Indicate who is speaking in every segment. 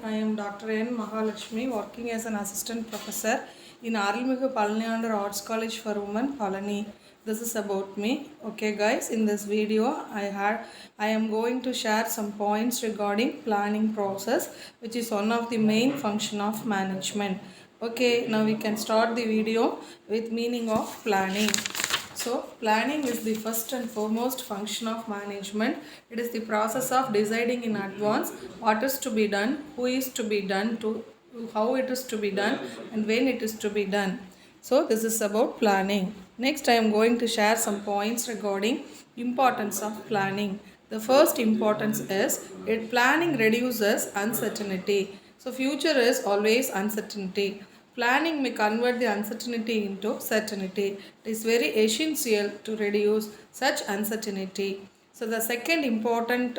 Speaker 1: I am Dr. N. Mahalakshmi, working as an assistant professor in Arulmigu Palaniandar Arts College for Women, Palani. This is about me. Okay, guys, in this video, I am going to share some points regarding planning process, which is one of the main function of management. Okay, now we can start the video with meaning of planning. So, planning is the first and foremost function of management. It is the process of deciding in advance what is to be done, who is to be done, to how it is to be done, and when it is to be done. So, this is about planning. Next, I am going to share some points regarding importance of planning. The first importance is it planning reduces uncertainty. So, future is always uncertainty. Planning may convert the uncertainty into certainty. It is very essential to reduce such uncertainty. So, the second important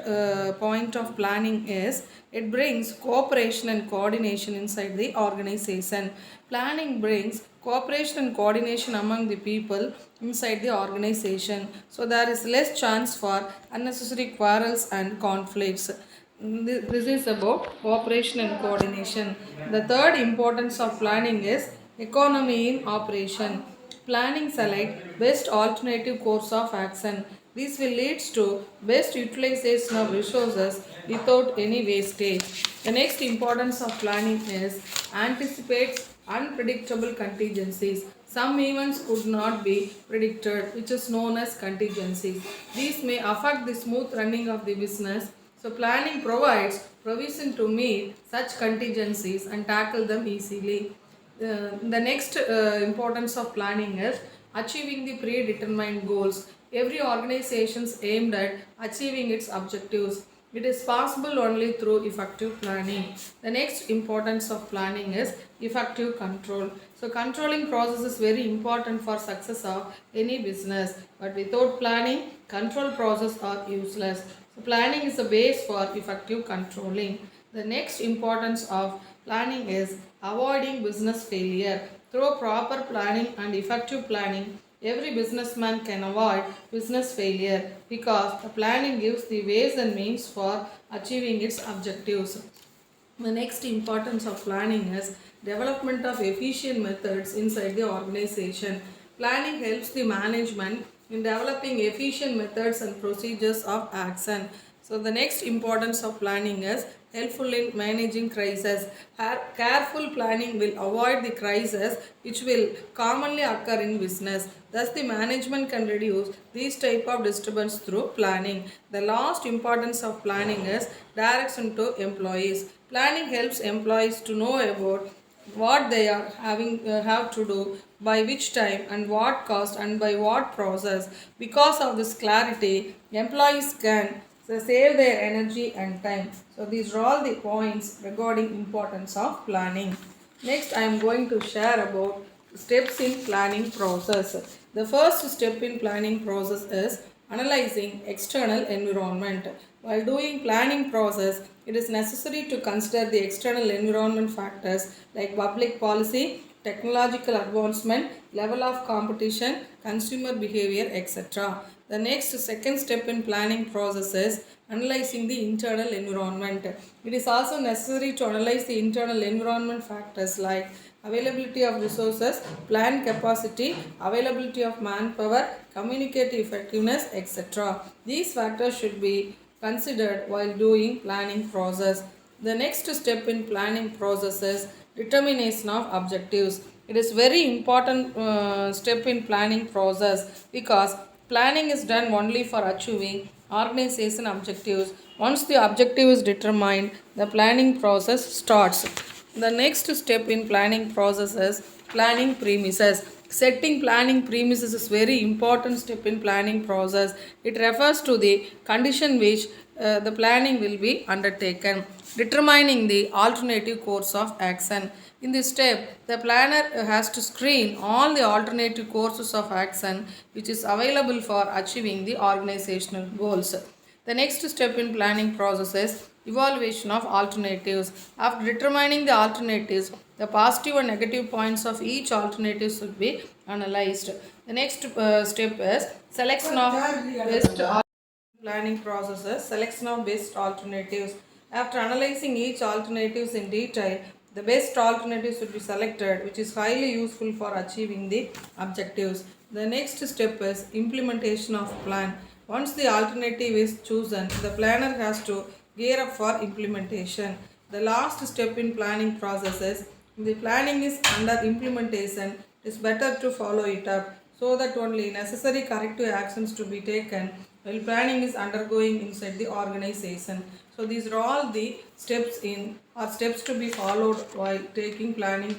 Speaker 1: point of planning is it brings cooperation and coordination inside the organization. Planning brings cooperation and coordination among the people inside the organization. So, there is less chance for unnecessary quarrels and conflicts. This is about cooperation and coordination. The third importance of planning is economy in operation. Planning select best alternative course of action. This will lead to best utilization of resources without any wastage. The next importance of planning is anticipates unpredictable contingencies. Some events could not be predicted, which is known as contingencies. These may affect the smooth running of the business. So, planning provides provision to meet such contingencies and tackle them easily. The next importance of planning is achieving the predetermined goals. Every organization is aimed at achieving its objectives. It is possible only through effective planning. The next importance of planning is effective control. So, controlling process is very important for success of any business. But without planning, control process are useless. So, planning is the base for effective controlling. The next importance of planning is avoiding business failure. Through proper planning and effective planning, every businessman can avoid business failure because the planning gives the ways and means for achieving its objectives. The next importance of planning is development of efficient methods inside the organization. Planning helps the management in developing efficient methods and procedures of action. So the next importance of planning is helpful in managing crisis. Careful planning will avoid the crisis which will commonly occur in business. Thus the management can reduce these type of disturbance through planning. The last importance of planning is direction to employees. Planning helps employees to know about what they are have to do, by which time and what cost and by what process. Because of this clarity, employees can save their energy and time. So these are all the points regarding importance of planning. Next, I am going to share about steps in planning process. The first step in planning process is analyzing external environment. While doing planning process, it is necessary to consider the external environment factors like public policy, technological advancement, level of competition, consumer behavior, etc. The next second step in planning process is analyzing the internal environment. It is also necessary to analyze the internal environment factors like availability of resources, plant capacity, availability of manpower, communicative effectiveness, etc. These factors should be considered while doing planning process. The next step in planning process is determination of objectives. It is very important step in planning process because planning is done only for achieving organization objectives. Once the objective is determined, the planning process starts. The next step in planning process is planning premises. Setting planning premises is very important step in planning process. It refers to the condition which the planning will be undertaken. Determining the alternative course of action. In this step, the planner has to screen all the alternative courses of action which is available for achieving the organizational goals. The next step in planning process is evaluation of alternatives. After determining the alternatives, the positive and negative points of each alternative should be analyzed. The next step is selection of best planning processes, selection of best alternatives. After analyzing each alternatives in detail, the best alternative should be selected, which is highly useful for achieving the objectives. The next step is implementation of plan. Once the alternative is chosen, the planner has to gear up for implementation. The last step in planning process is the planning is under implementation. It is better to follow it up so that only necessary corrective actions to be taken while planning is undergoing inside the organization. So these are all the steps in or steps to be followed while taking planning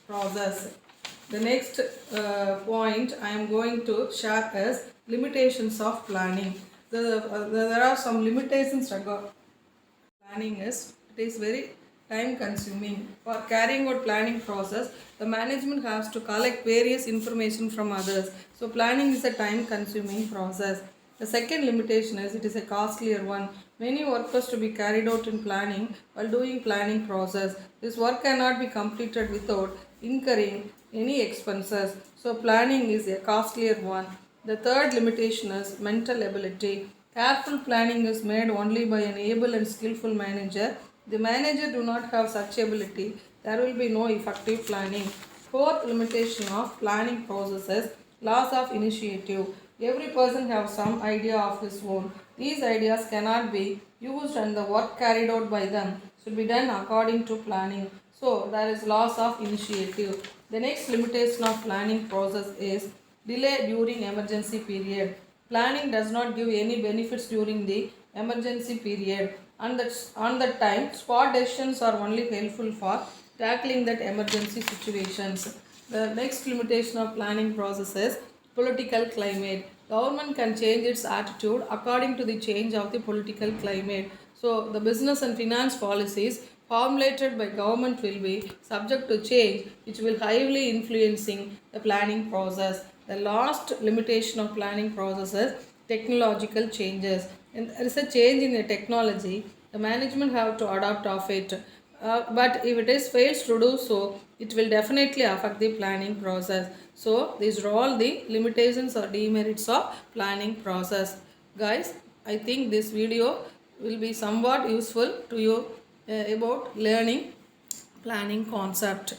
Speaker 1: process. The next point I am going to share is limitations of planning. There are some limitations regarding planning it is very time consuming. For carrying out planning process, the management has to collect various information from others. So planning is a time consuming process. The second limitation is it is a costlier one. Many work has to be carried out in planning while doing planning process. This work cannot be completed without incurring any expenses. So planning is a costlier one. The third limitation is mental ability. Careful planning is made only by an able and skillful manager. The manager do not have such ability, there will be no effective planning. Fourth limitation of planning process is loss of initiative. Every person has some idea of his own. These ideas cannot be used and the work carried out by them should be done according to planning. So there is loss of initiative. The next limitation of planning process is delay during emergency period. Planning does not give any benefits during the emergency period. On that time, spot decisions are only helpful for tackling that emergency situations. The next limitation of planning process is political climate. Government can change its attitude according to the change of the political climate. So the business and finance policies formulated by government will be subject to change, which will highly influencing the planning process. The last limitation of planning process is technological changes. And there is a change in the technology, the management have to adapt of it. But if it is fails to do so, it will definitely affect the planning process. So these are all the limitations or demerits of planning process. Guys, I think this video will be somewhat useful to you about learning planning concept.